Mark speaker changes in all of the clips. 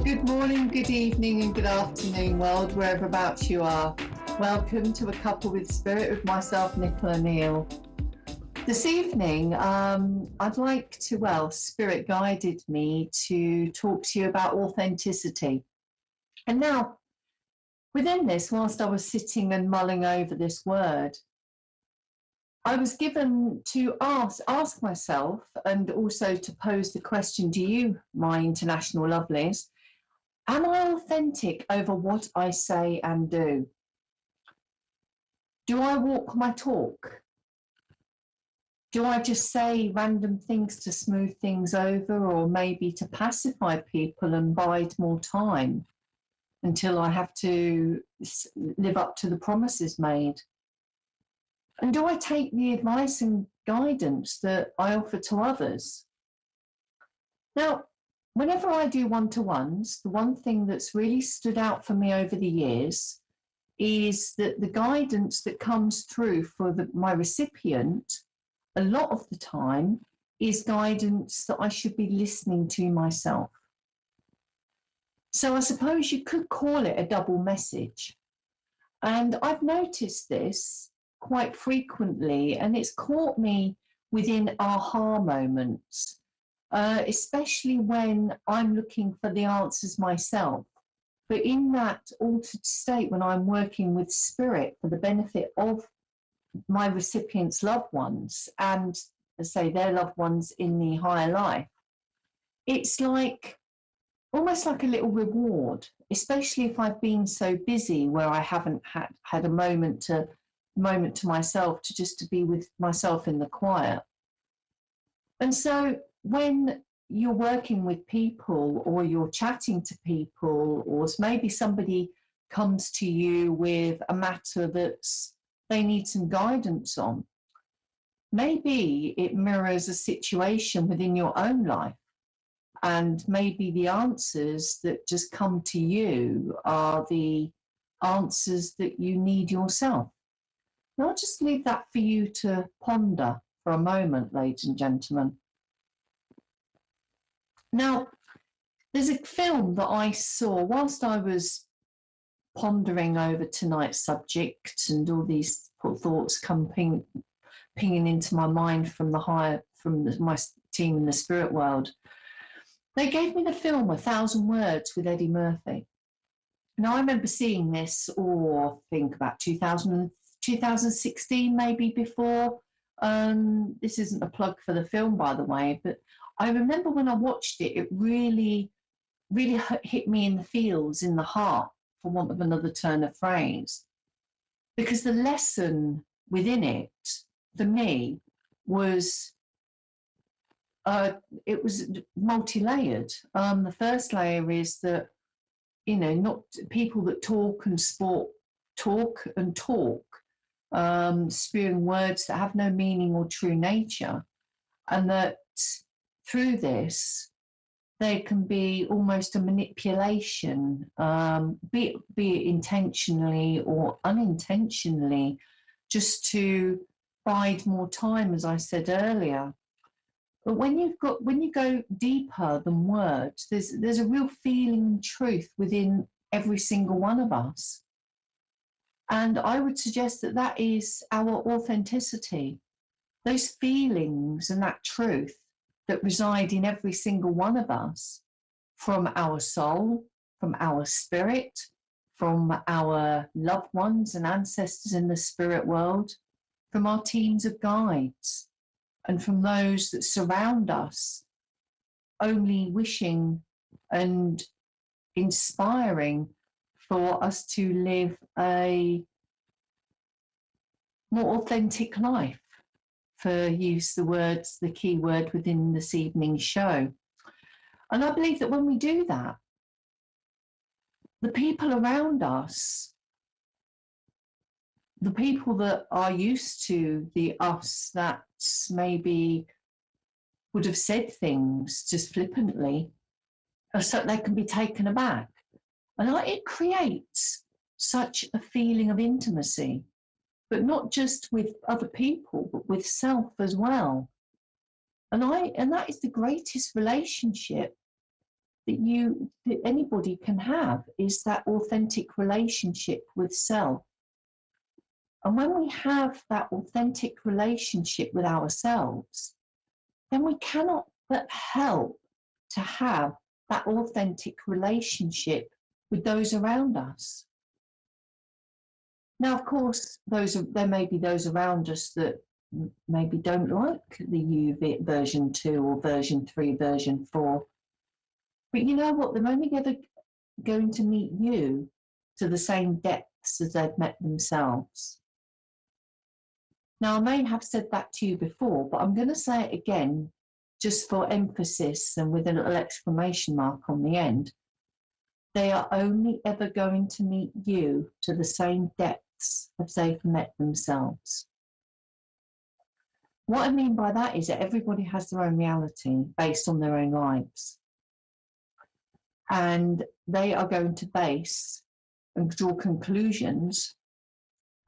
Speaker 1: Good morning, good evening, and good afternoon, world, wherever about you are. Welcome to A Cuppa with Spirit with myself, Nicola and Neal. This evening, I'd like to, Spirit guided me to talk to you about authenticity. And now, within this, whilst I was sitting and mulling over this word, I was given to ask myself, and also to pose the question to you, my international lovelies, am I authentic over what I say and do? Do I walk my talk? Do I just say random things to smooth things over, or maybe to pacify people and bide more time until I have to live up to the promises made? And do I take the advice and guidance that I offer to others? Now, whenever I do one-to-ones, the one thing that's really stood out for me over the years is that the guidance that comes through for my recipient, a lot of the time, is guidance that I should be listening to myself. So I suppose you could call it a double message. And I've noticed this quite frequently, and it's caught me within aha moments, especially when I'm looking for the answers myself. But in that altered state, when I'm working with spirit for the benefit of my recipients' loved ones, and say their loved ones in the higher life, it's like almost like a little reward, especially if I've been so busy where I haven't had a moment to myself, to be with myself in the quiet. And so when you're working with people, or you're chatting to people, or maybe somebody comes to you with a matter that's they need some guidance on, maybe it mirrors a situation within your own life, and maybe the answers that just come to you are the answers that you need yourself. And I'll just leave that for you to ponder for a moment, ladies and gentlemen. Now, there's a film that I saw whilst I was pondering over tonight's subject, and all these thoughts come pinging into my mind from my team in the spirit world. They gave me the film 1,000 Words with Eddie Murphy. Now, I remember seeing this, I think about 2016, maybe before. This isn't a plug for the film, by the way, but I remember when I watched it, it really, really hit me in the feels, in the heart, for want of another turn of phrase. Because the lesson within it, for me, was it was multi-layered. The first layer is that, not people that talk and talk, spewing words that have no meaning or true nature, and that through this there can be almost a manipulation, be it intentionally or unintentionally, just to bide more time, as I said earlier. But when you go deeper than words, there's a real feeling and truth within every single one of us. And I would suggest that that is our authenticity, those feelings and that truth that reside in every single one of us, from our soul, from our spirit, from our loved ones and ancestors in the spirit world, from our teams of guides, and from those that surround us, only wishing and inspiring for us to live a more authentic life, for use the key word within this evening's show. And I believe that when we do that, the people around us, the people that are used to the us that maybe would have said things just flippantly, so they can be taken aback. And it creates such a feeling of intimacy, but not just with other people, but with self as well. And that is the greatest relationship that anybody can have is that authentic relationship with self. And when we have that authentic relationship with ourselves, then we cannot but help to have that authentic relationship with those around us. Now, of course, there may be those around us that maybe don't like the you version 2 or version 3, version 4. But you know what? They're only ever going to meet you to the same depths as they've met themselves. Now, I may have said that to you before, but I'm going to say it again, just for emphasis and with a little exclamation mark on the end. They are only ever going to meet you to the same depths as they've met themselves. What I mean by that is that everybody has their own reality based on their own lives. And they are going to base and draw conclusions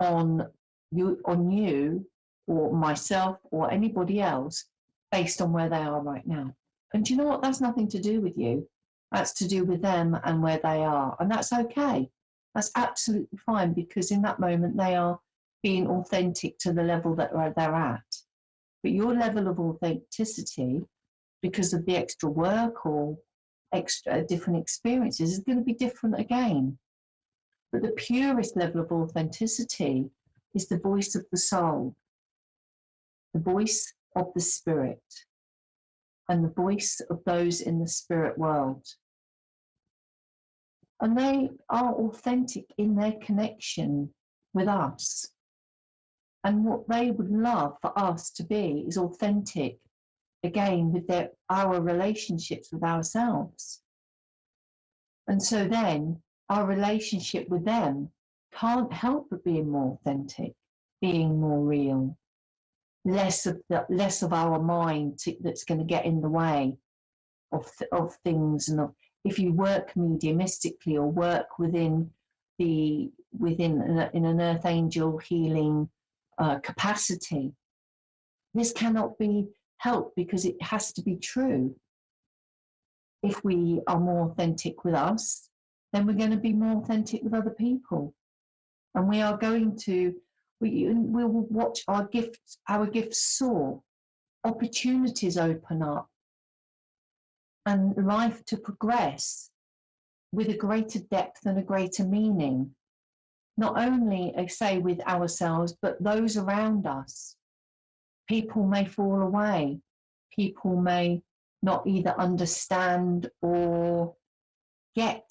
Speaker 1: on you or myself or anybody else based on where they are right now. And do you know what? That's nothing to do with you. That's to do with them and where they are. And that's okay. That's absolutely fine, because in that moment they are being authentic to the level that they're at. But your level of authenticity, because of the extra work or extra different experiences, is going to be different again. But the purest level of authenticity is the voice of the soul, the voice of the spirit, and the voice of those in the spirit world. And they are authentic in their connection with us. And what they would love for us to be is authentic, again, with our relationships with ourselves. And so then our relationship with them can't help but being more authentic, being more real, less of our mind that's going to get in the way of things. And if you work mediumistically or work within an earth angel healing capacity, this cannot be helped because it has to be true. If we are more authentic with us, then we're going to be more authentic with other people, and we will watch our gifts soar, opportunities open up, and life to progress with a greater depth and a greater meaning. Not only, I say, with ourselves, but those around us. People may fall away. People may not either understand or get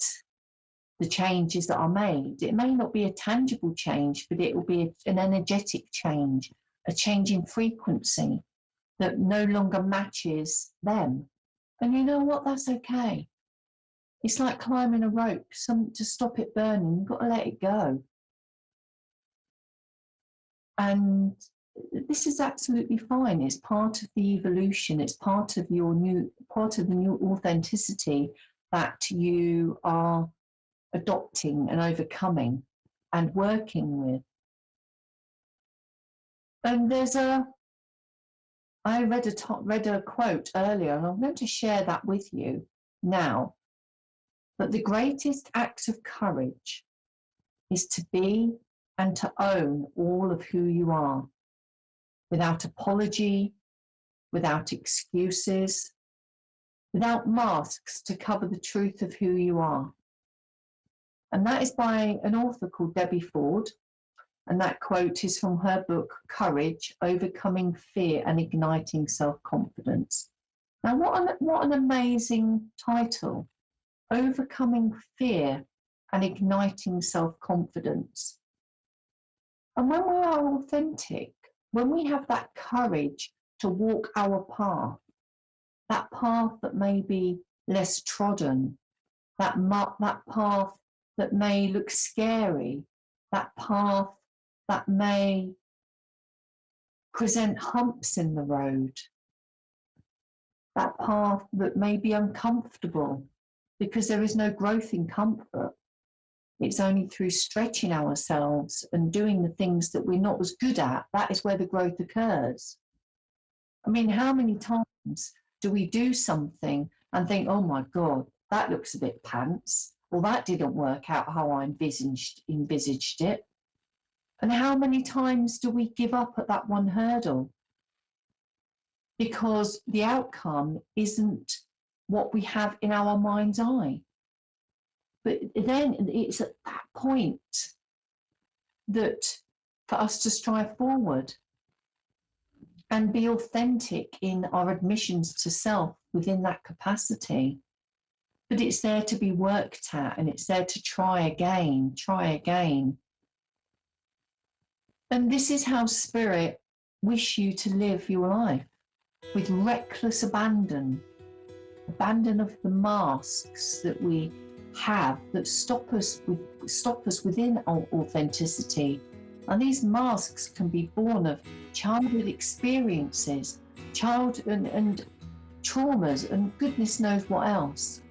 Speaker 1: the changes that are made. It may not be a tangible change, but it will be an energetic change, a change in frequency that no longer matches them. And you know what? That's okay. It's like climbing a rope. To stop it burning, you've got to let it go. And this is absolutely fine. It's part of the evolution. It's part of the new authenticity that you are adopting and overcoming and working with. And I read a quote earlier, and I'm going to share that with you now. But the greatest act of courage is to be and to own all of who you are, without apology, without excuses, without masks to cover the truth of who you are. And that is by an author called Debbie Ford. And that quote is from her book, Courage, Overcoming Fear and Igniting Self-Confidence. Now, what an amazing title. Overcoming Fear and Igniting Self-Confidence. And when we are authentic, when we have that courage to walk our path, that path that may be less trodden, that path that may look scary, that path that may present humps in the road, that path that may be uncomfortable, because there is no growth in comfort. It's only through stretching ourselves and doing the things that we're not as good at, that is where the growth occurs. I mean, how many times do we do something and think, oh my God, that looks a bit pants, or that didn't work out how I envisaged it. And how many times do we give up at that one hurdle? Because the outcome isn't what we have in our mind's eye. But then it's at that point that for us to strive forward and be authentic in our admissions to self within that capacity. But it's there to be worked at, and it's there to try again. And this is how Spirit wish you to live your life, with reckless abandon of the masks that we have that stop us within our authenticity. And these masks can be born of childhood experiences, and traumas, and goodness knows what else.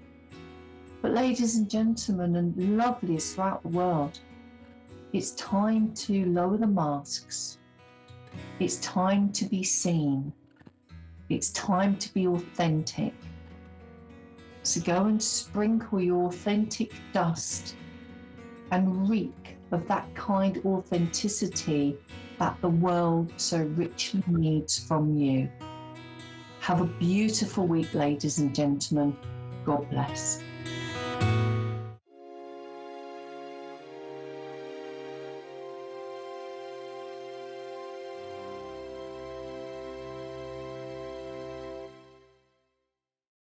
Speaker 1: But ladies and gentlemen, and lovelies throughout the world, it's time to lower the masks. It's time to be seen. It's time to be authentic. So go and sprinkle your authentic dust and reek of that kind authenticity that the world so richly needs from you. Have a beautiful week, ladies and gentlemen. God bless.